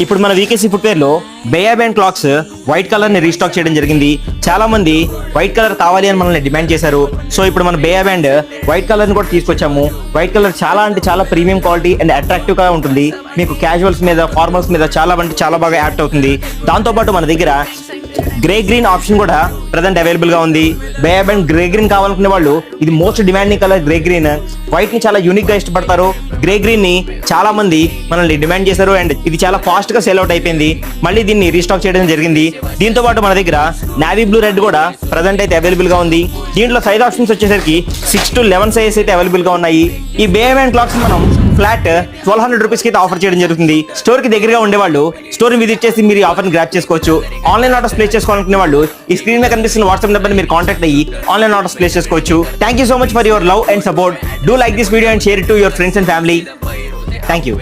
ఇప్పుడు మన VKC footwear లో బేయా బ్యాండ్ క్లాక్స్ వైట్ కలర్ ని రీస్టాక్ చేయడం జరిగింది. చాలా మంది వైట్ కలర్ కావాలి అని మనల్ని డిమాండ్ చేశారు. సో ఇప్పుడు మన బేయా బ్యాండ్ వైట్ కలర్ ని కూడా తీసుకొచ్చాము. వైట్ కలర్ చాలా అంటే చాలా ప్రీమియం క్వాలిటీ అండ్ అట్రాక్టివ్ గా ఉంటుంది. మీకు క్యాజువల్స్ మీద, ఫార్మల్స్ మీద చాలా అంటే చాలా బాగా యాప్ట్ అవుతుంది. దాంతోపాటు మన దగ్గర గ్రే గ్రీన్ ఆప్షన్ కూడా ప్రజెంట్ అవైలబుల్ గా ఉంది. బేయా బ్యాండ్ గ్రే గ్రీన్ కావాలనుకునే వాళ్ళు ఇది most demanding colour grey green. White ని చాలా యూనిక్ గా ఇష్టపడతారు. గ్రే గ్రీన్ ని చాలా మంది మనల్ని డిమాండ్ చేశారు అండ్ ఇది చాలా ఫాస్ట్ గా సేల్ అవుట్ అయిపోయింది. మళ్ళీ దీన్ని రీస్టాక్ చేయడం జరిగింది. దీంతో పాటు మన దగ్గర నావీ బ్లూ రెడ్ కూడా ప్రజెంట్ అయితే అవైలబుల్ గా ఉంది. దీంట్లో సైజ్ ఆప్షన్స్ వచ్చేసరికి 6 to 11 సైజెస్ అయితే అవైలబుల్ గా ఉన్నాయి. ఈ బేయా బ్యాండ్ క్లాక్స్ మనం ఫ్లాట్ 1200 రూపీస్ కి అయితే ఆఫర్ చేయడం జరుగుతుంది. స్టోర్ కి దగ్గరగా ఉండేవాళ్ళు స్టోర్ ని విజిట్ చేసి మీరు ఈ ఆఫర్ ని గ్రాప్ చేసుకోవచ్చు. ఆన్లైన్ ఆర్డర్స్ ప్లేస్ చేసుకోవాలనుకునే వాళ్ళు ఈ స్క్రీన్ మీద కనిపిస్తున్న వాట్సాప్ నెంబర్ ని మీరు కాంటాక్ట్ అయ్యి ఆన్లైన్ ఆర్డర్స్ ప్లేస్ చేసుకోవచ్చు. Thank you so much for your love and support. Do like this video and share it to your friends and family. Thank you.